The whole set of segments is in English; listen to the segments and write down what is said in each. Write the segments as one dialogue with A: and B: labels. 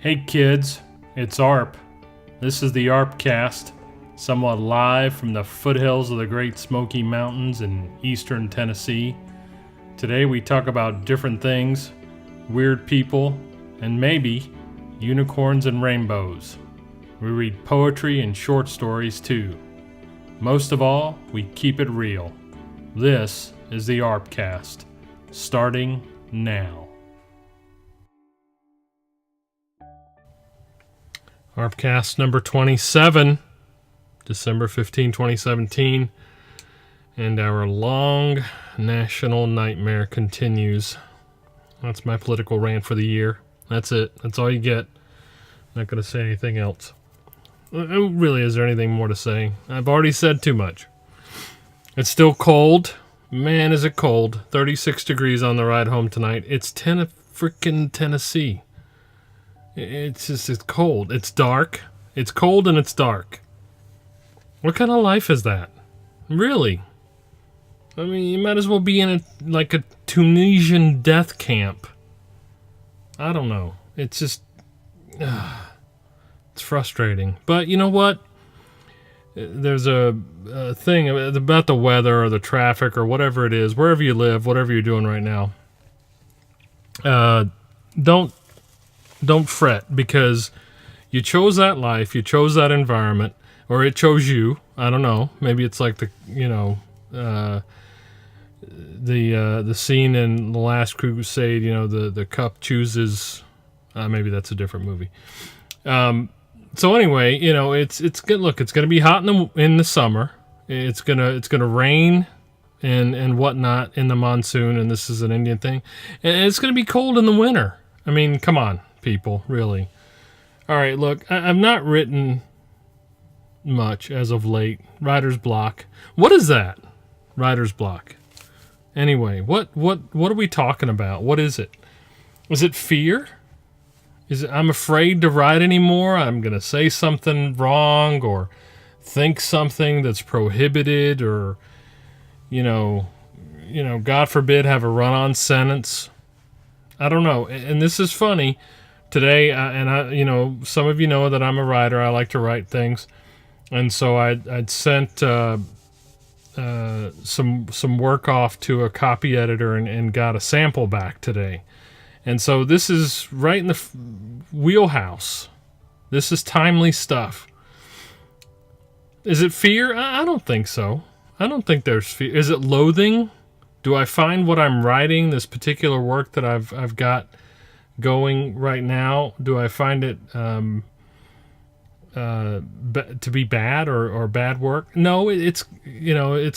A: Hey kids, it's Arp. This is the ArpCast, somewhat live from the foothills of the Great Smoky Mountains in eastern Tennessee. Today we talk about different things, weird people, and maybe unicorns and rainbows. We read poetry and short stories too. Most of all, we keep it real. This is the ArpCast, starting now. ArpCast number 27, December 15, 2017, and our long national nightmare continues. That's my political rant for the year. That's it. That's all you get. Not going to say anything else. Really, is there anything more to say? I've already said too much. It's still cold. Man, is it cold. 36 degrees on the ride home tonight. It's freaking Tennessee. It's cold. It's dark. It's cold and it's dark. What kind of life is that? Really? I mean, you might as well be in a Tunisian death camp. I don't know. It's just... it's frustrating. But you know what? There's a thing about the weather or the traffic or whatever it is, wherever you live, whatever you're doing right now. Don't fret, because you chose that life, you chose that environment, or it chose you. I don't know. Maybe it's like the scene in The Last Crusade. The cup chooses. Maybe that's a different movie. So anyway, it's good. Look, it's gonna be hot in the summer. It's gonna rain and whatnot in the monsoon, and this is an Indian thing. And it's gonna be cold in the winter. I mean, come on, people, really. All right, look, I've not written much as of late. Writer's block. What is that? Writer's block. Anyway, what are we talking about? What is it? Is it fear? Is it I'm afraid to write anymore? I'm going to say something wrong or think something that's prohibited, or God forbid, have a run-on sentence. I don't know. And this is funny. Today, some of you know that I'm a writer. I like to write things. And so I'd sent some work off to a copy editor and got a sample back today. And so this is right in the wheelhouse. This is timely stuff. Is it fear? I don't think so. I don't think there's fear. Is it loathing? Do I find what I'm writing, this particular work that I've got going right now, do I find it to be bad or bad work? No, it's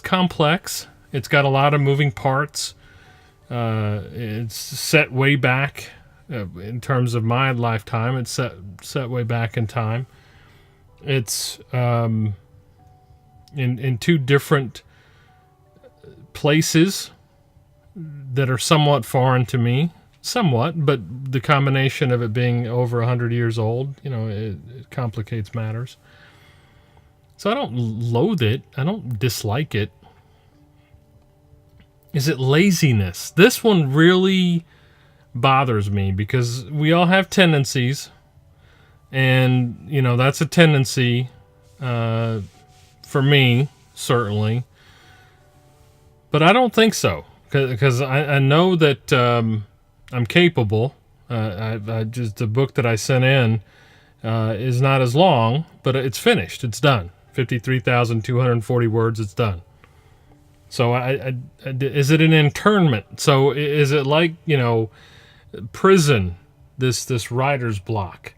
A: complex. It's got a lot of moving parts. It's set way back in terms of my lifetime. It's set way back in time. It's in two different places that are somewhat foreign to me. Somewhat, but the combination of it being over 100 years old, it complicates matters. So I don't loathe it. I don't dislike it. Is it laziness? This one really bothers me, because we all have tendencies, and that's a tendency for me, certainly. But I don't think so, because I know that I'm capable. The book that I sent in is not as long, but it's finished. It's done. 53,240 words. It's done. So is it an internment? So is it like, prison, this writer's block?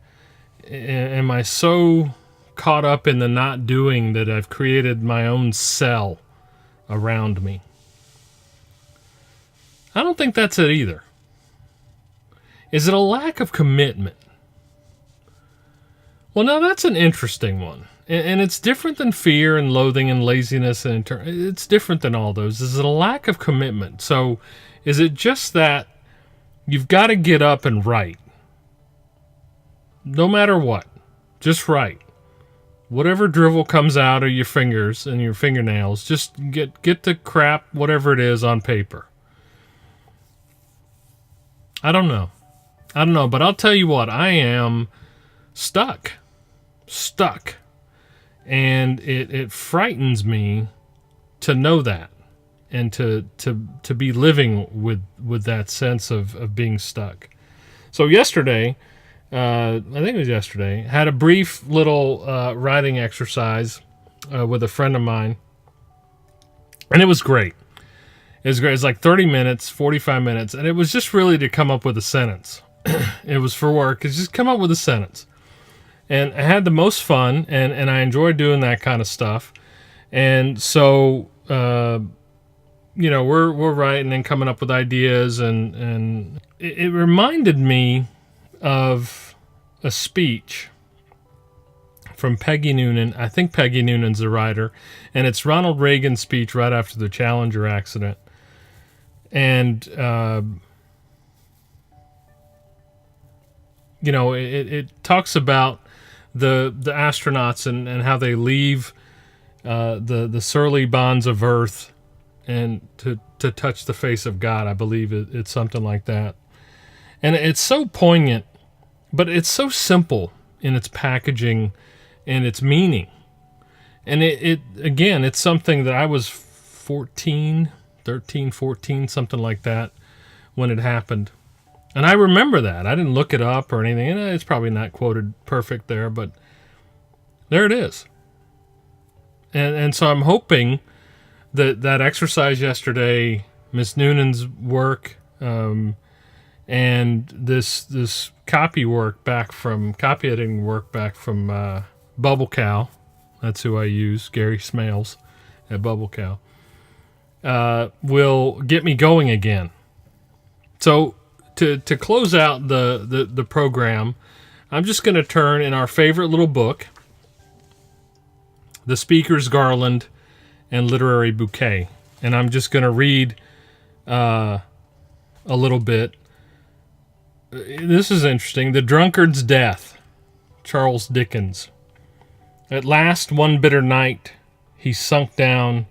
A: Am I so caught up in the not doing that I've created my own cell around me? I don't think that's it either. Is it a lack of commitment? Well, now that's an interesting one. And it's different than fear and loathing and laziness. It's different than all those. Is it a lack of commitment? So is it just that you've got to get up and write? No matter what. Just write. Whatever drivel comes out of your fingers and your fingernails, just get the crap, whatever it is, on paper. I don't know. I don't know, but I'll tell you what, I am stuck. And it frightens me to know that, and to be living with that sense of being stuck. So yesterday, I think it was yesterday, had a brief little writing exercise with a friend of mine, and it was great. It was great. It was like 30 minutes, 45 minutes, and it was just really to come up with a sentence. It was for work. It's just come up with a sentence. And I had the most fun, and I enjoy doing that kind of stuff. And so, we're writing and coming up with ideas, and it reminded me of a speech from Peggy Noonan. I think Peggy Noonan's the writer, and it's Ronald Reagan's speech right after the Challenger accident. And, it talks about the astronauts and how they leave the surly bonds of Earth and to touch the face of God. I believe it's something like that. And it's so poignant, but it's so simple in its packaging and its meaning. And it's something that I was 13, 14, something like that when it happened. And I remember that. I didn't look it up or anything. And it's probably not quoted perfect there, but there it is. And so I'm hoping that exercise yesterday, Miss Noonan's work, and this copy editing work back from Bubble Cow. That's who I use, Gary Smales at Bubble Cow. Will get me going again. So to close out the program, I'm just going to turn in our favorite little book, The Speaker's Garland and Literary Bouquet. And I'm just going to read a little bit. This is interesting. The Drunkard's Death, Charles Dickens. At last, one bitter night, he sunk down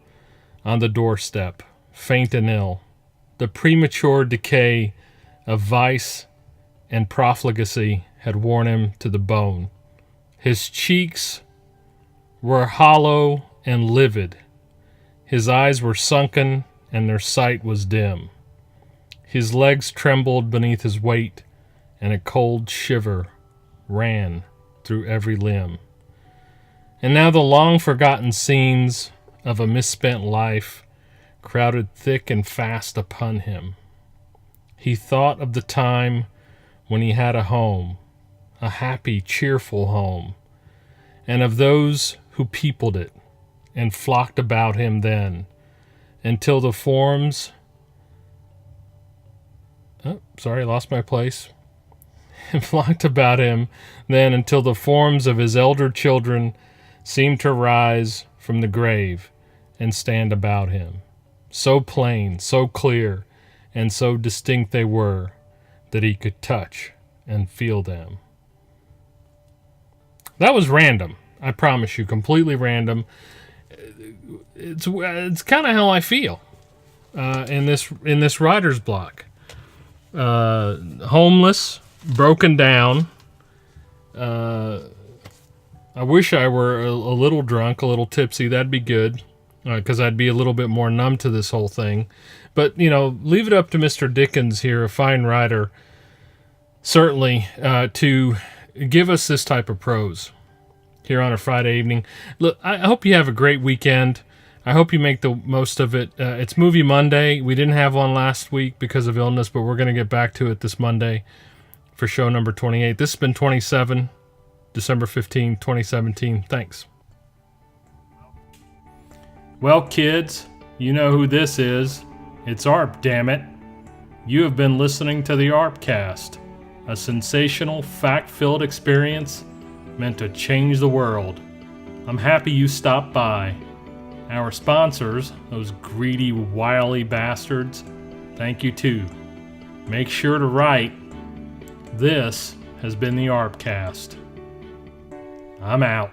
A: on the doorstep, faint and ill. The premature decay of vice and profligacy had worn him to the bone. His cheeks were hollow and livid. His eyes were sunken, and their sight was dim. His legs trembled beneath his weight, and a cold shiver ran through every limb. And now the long-forgotten scenes of a misspent life crowded thick and fast upon him. He thought of the time when he had a home, a happy, cheerful home, and of those who peopled it and flocked about him then, until the forms... lost my place. And flocked about him then until the forms of his elder children seemed to rise from the grave and stand about him. So plain, so clear, and so distinct they were that he could touch and feel them. That was random. I promise you, completely random. It's kind of how I feel in this writer's block. Homeless, broken down. I wish I were a little drunk, a little tipsy. That'd be good, because I'd be a little bit more numb to this whole thing. But, leave it up to Mr. Dickens here, a fine writer, certainly, to give us this type of prose here on a Friday evening. Look, I hope you have a great weekend. I hope you make the most of it. It's Movie Monday. We didn't have one last week because of illness, but we're going to get back to it this Monday for show number 28. This has been 27, December 15, 2017. Thanks. Well, kids, you know who this is. It's ARP, damn it. You have been listening to the ArpCast, a sensational, fact-filled experience meant to change the world. I'm happy you stopped by. Our sponsors, those greedy, wily bastards, thank you too. Make sure to write. This has been the ArpCast. I'm out.